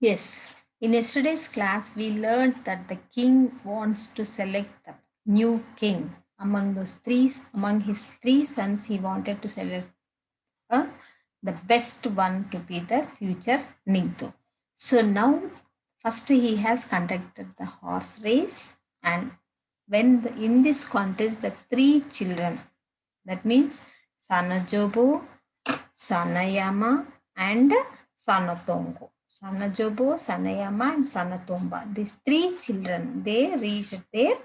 Yes, in yesterday's class, we learned that the king wants to select the new king. Among his three sons, he wanted to select uh, the best one to be the future Ningto. So now, first he has conducted the horse race, and in this contest, the three children, that means Sanajobo, Sanayama, and Sanatongo. Sanajobo, Sanayama, and Sanatomba. These three children, they reached their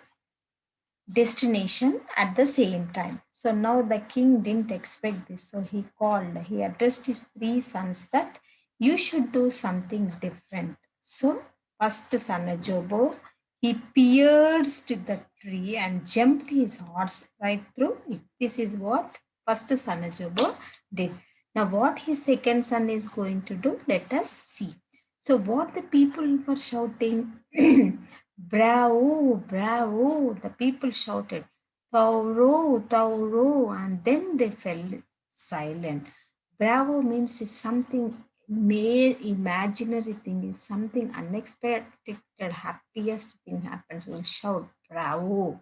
destination at the same time. So now the king didn't expect this. So he addressed his three sons that you should do something different. So first son Jobo, he pierced the tree and jumped his horse right through it. This is what first son Jobo did. Now what his second son is going to do, let us see. So what the people were shouting, bravo, bravo, the people shouted, Tauro, Tauro, and then they fell silent. Bravo means if something imaginary thing, if something unexpected, happiest thing happens, we'll shout, bravo,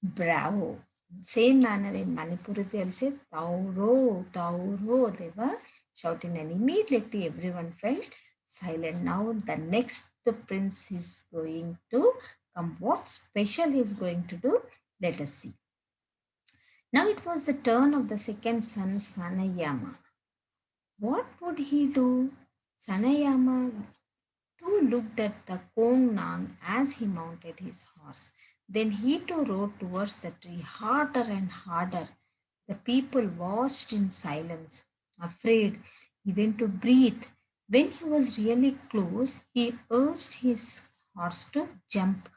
bravo. Same manner in Manipur, they'll say, Tauro, Tauro. They were shouting, and immediately everyone felt silent. Now the next prince is going to come. What special he's going to do? Let us see. Now it was the turn of the second son, Sanayama. What would he do? Sanayama too looked at the Kong Nang as he mounted his horse. Then he too rode towards the tree harder and harder. The people watched in silence, afraid even to breathe. When he was really close, he urged his horse to jump.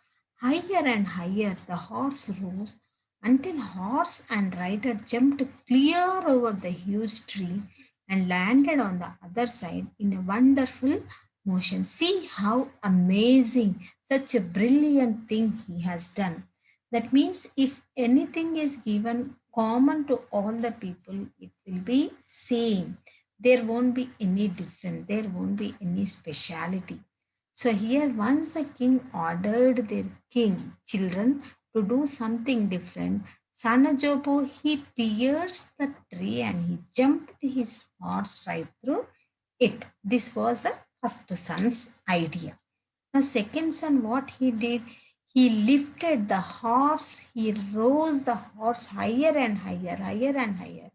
Higher and higher the horse rose until horse and rider jumped clear over the huge tree and landed on the other side in a wonderful motion. See how amazing, such a brilliant thing he has done. That means if anything is given common to all the people, it will be same. There won't be any different. There won't be any speciality. So here, once the king ordered their king children to do something different, Sanajobo he pierced the tree and he jumped his horse right through it. This was the first son's idea. Now, second son, what he did, he lifted the horse, he rose the horse higher and higher, higher and higher,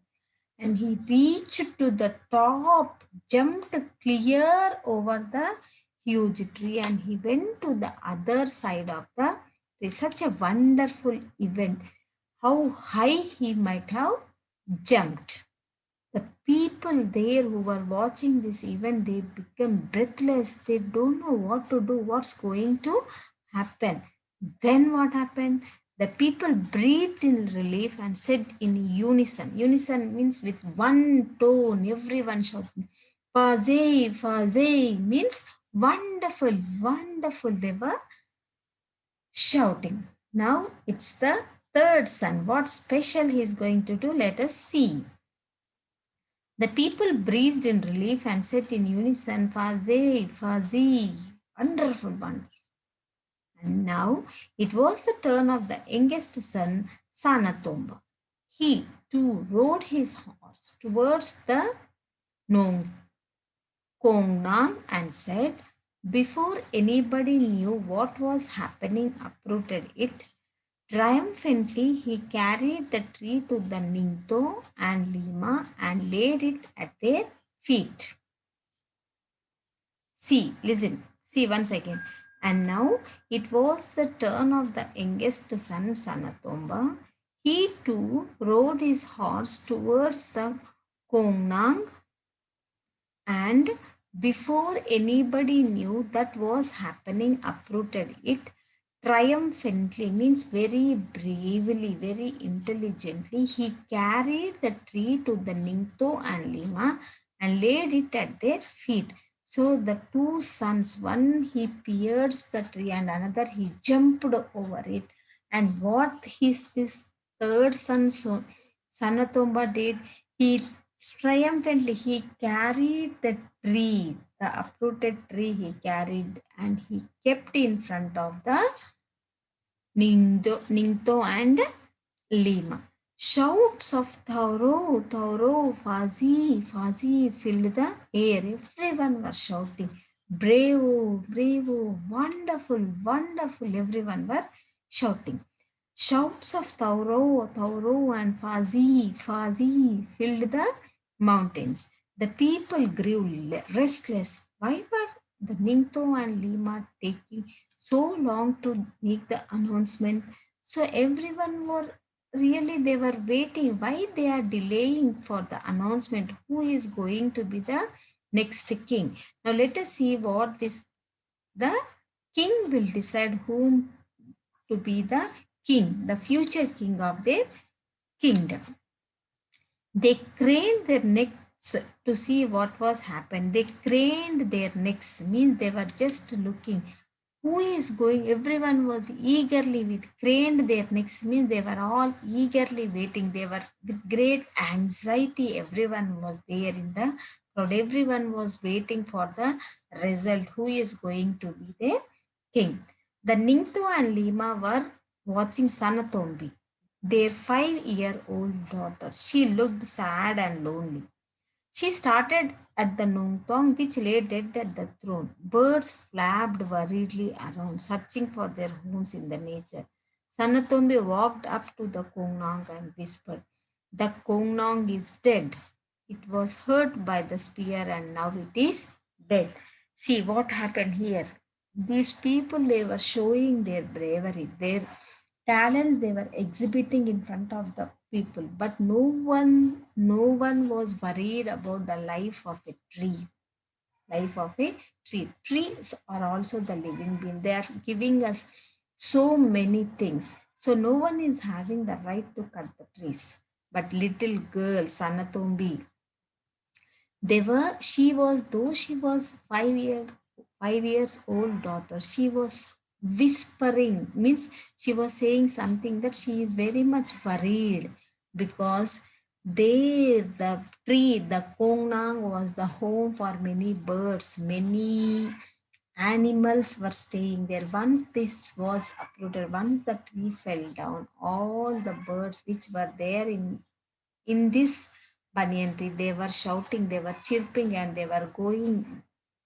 and he reached to the top, jumped clear over the huge tree, and he went to the other side of the tree. Such a wonderful event. How high he might have jumped. The people there who were watching this event, they become breathless. They don't know what to do, what's going to happen. Then what happened? The people breathed in relief and said in unison. Unison means with one tone, everyone shouting, Faze, Faze means wonderful, wonderful. They were shouting. Now it's the third son. What special he is going to do? Let us see. The people breathed in relief and said in unison, Faze, Fazi, wonderful, wonderful. And now it was the turn of the youngest son, Sanatomba. He too rode his horse towards the Nong Kongnang and said, before anybody knew what was happening, uprooted it. Triumphantly, he carried the tree to the Ningto and Lima and laid it at their feet. See, listen, see once again. And now it was the turn of the youngest son, Sanatomba. He too rode his horse towards the Kongnang, and before anybody knew that was happening, uprooted it triumphantly, means very bravely, very intelligently. He carried the tree to the Ningto and Lima and laid it at their feet. So the two sons, one he pierced the tree and another he jumped over it. And what this third son, Sanatomba did, he triumphantly he carried the tree. the uprooted tree he carried and he kept in front of the Ningto and Lima. Shouts of Tauro, Tauro, Fazi, Fazi filled the air. Everyone was shouting, Bravo, bravo, wonderful, wonderful. Everyone were shouting. Shouts of Tauro, Tauro, and Fazi, Fazi filled the mountains. The people grew restless. Why were the Ningto and Lima taking so long to make the announcement? So everyone were really they were waiting. Why they are delaying for the announcement? Who is going to be the next king? Now let us see what this the king will decide whom to be the king, the future king of their kingdom. They craned their necks to see what was happened. They craned their necks, means they were just looking. Who is going? Everyone was eagerly with craned their necks, means they were all eagerly waiting. They were with great anxiety. Everyone was there in the crowd. Everyone was waiting for the result. Who is going to be their king? The Ningto and Lima were watching Sanatombi, their 5-year-old daughter. She looked sad and lonely. She started at the Nungtong, which lay dead at the throne. Birds flapped worriedly around, searching for their homes in the nature. Sanatombi walked up to the Kongnong and whispered, The Kongnong is dead. It was hurt by the spear and now it is dead. See what happened here. These people, they were showing their bravery, their talents they were exhibiting in front of the people, but no one was worried about the life of a tree. Life of a tree. Trees are also the living being. They are giving us so many things. So no one is having the right to cut the trees. But little girl Sanatombi, they were she was though she was 5 years old daughter, she was whispering, means she was saying something that she is very much worried because there the tree, the Kongnang was the home for many birds, many animals were staying there. Once this was uprooted, once the tree fell down, all the birds which were there in this banyan tree, they were shouting, they were chirping, and they were going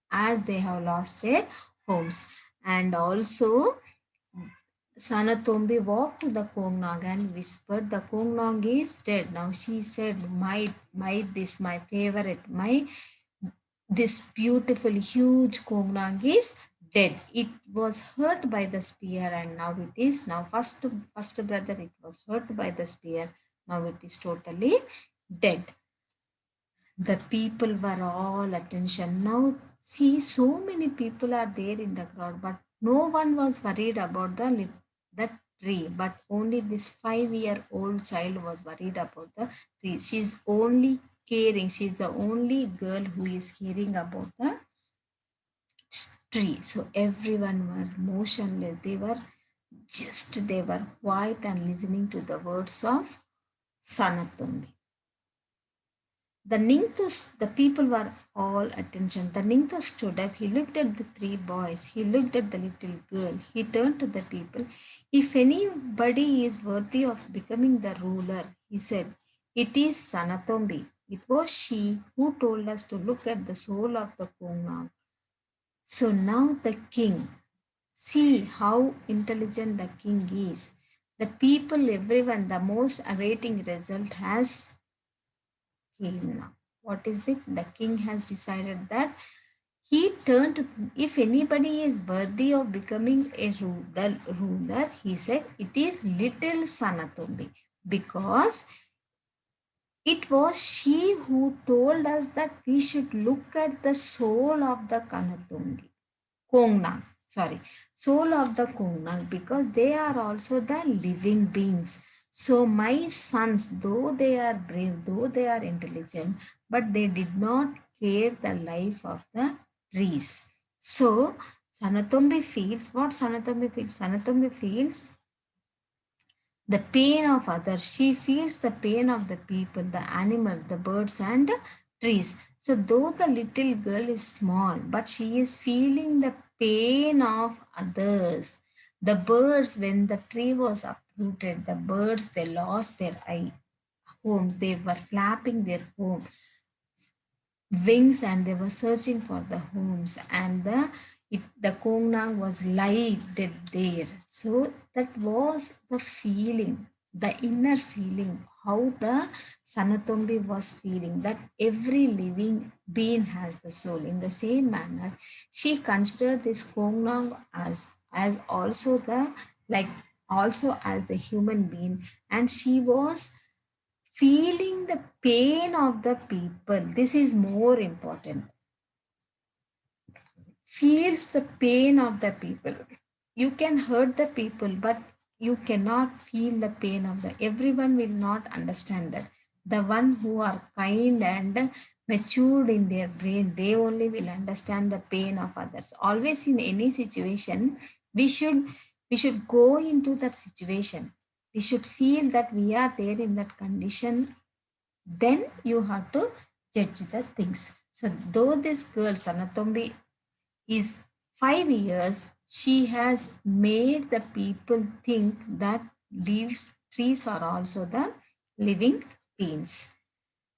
as they have lost their homes. And also, Sanatombi walked to the Kongnong and whispered, The Kongnong is dead. Now she said, this my favorite, this beautiful huge Kongnong is dead. It was hurt by the spear and now it is now first brother, it was hurt by the spear. Now it is totally dead. The people were all attention. Now see, so many people are there in the crowd, but no one was worried about the tree. But only this 5-year-old child was worried about the tree. She's only caring. She's the only girl who is caring about the tree. So everyone were motionless. They were quiet and listening to the words of Sanatombi. The people were all attention. The Ningto stood up. He looked at the three boys. He looked at the little girl. He turned to the people. If anybody is worthy of becoming the ruler, he said, it is Sanatombi. It was she who told us to look at the soul of the Kongnam. So now the king, see how intelligent the king is. The people, everyone, the most awaiting result has came now. What is it? The king has decided that he turned, if anybody is worthy of becoming a ruler, he said, it is little Sanatombi, because it was she who told us that we should look at the soul of the Kongnang, soul of the Kongnang, because they are also the living beings. So my sons, though they are brave, though they are intelligent, but they did not care the life of the trees. So Sanatombi feels what Sanatombi feels. Sanatombi feels the pain of others. She feels the pain of the people, the animal, the birds, and trees. So though the little girl is small, but she is feeling the pain of others. The birds, when the tree was uprooted, the birds, they lost their homes. They were flapping their wings and they were searching for the homes, and the Kongnang was lying dead there. So that was the feeling, the inner feeling, how the Sanatombi was feeling, that every living being has the soul. In the same manner, she considered this Kongnang as also the, like, also as the human being, and she was feeling the pain of the people. This is more important. Feels the pain of the people. You can hurt the people, but you cannot feel the pain of the, everyone will not understand that. The one who are kind and matured in their brain, they only will understand the pain of others. Always in any situation, we should we should go into that situation. We should feel that we are there in that condition, then you have to judge the things. So though this girl Sanatombi is 5 years, she has made the people think that leaves, trees are also the living beings.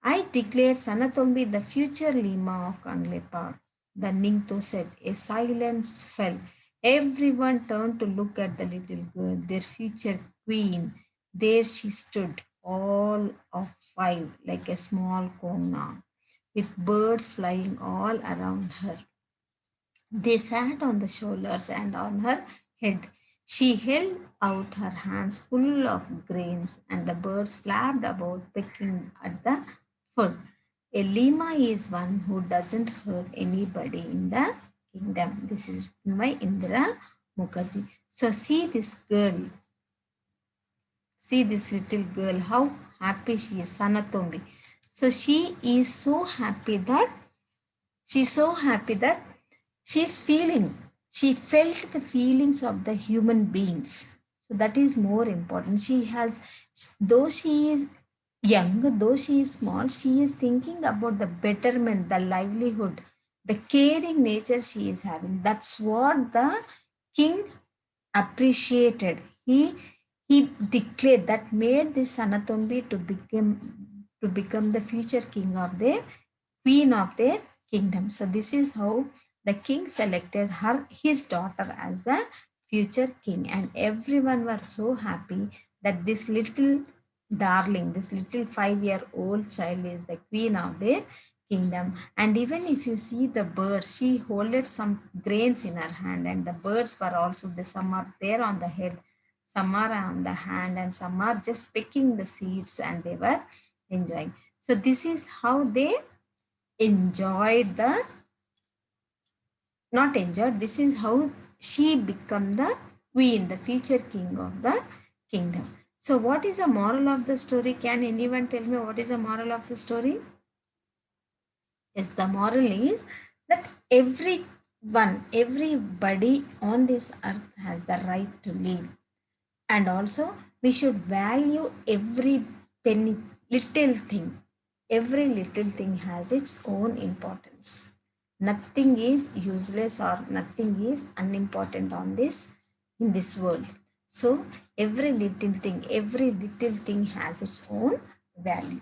I declared Sanatombi the future Lima of Kanglepa. The Ningto said. A silence fell. Everyone turned to look at the little girl, their future queen. There she stood, all of 5, like a small kona, with birds flying all around her. They sat on the shoulders and on her head. She held out her hands full of grains, and the birds flapped about, pecking at the food. A lima is one who doesn't hurt anybody in the kingdom. This is written by Indira Mukherjee. So see this little girl, how happy she is, Sanatombi. So she's so happy that she's feeling, she felt the feelings of the human beings. So that is more important. She has, though she is young, though she is small, she is thinking about the betterment, the livelihood, the caring nature she is having. That's what the king appreciated. He declared, that made this Sanatombi to become the future king of their queen of their kingdom. So this is how the king selected his daughter as the future king, and everyone were so happy that this little darling, this little 5-year-old child is the queen of their kingdom. And even if you see the birds, she holded some grains in her hand, and the birds were also there. Some are there on the head, some are on the hand, and some are just picking the seeds, and they were enjoying. So this is how they enjoyed the, not enjoyed, this is how she become the queen, the future king of the kingdom. So what is the moral of the story? Can anyone tell me what is the moral of the story? Yes, the moral is that everybody on this earth has the right to live, and also we should value every penny, little thing. Every little thing has its own importance. Nothing is useless or nothing is unimportant on this, in this world. So every little thing has its own value.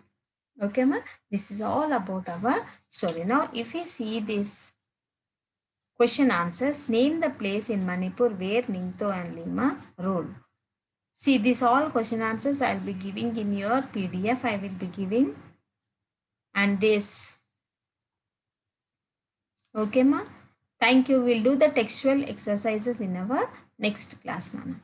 Okay, ma? This is all about our story. Now if we see this question answers, name the place in Manipur where Ningto and Lima ruled. See, this all question answers I'll be giving in your PDF. I will be giving, and this. Okay, ma? Thank you. We'll do the textual exercises in our next class, Nana.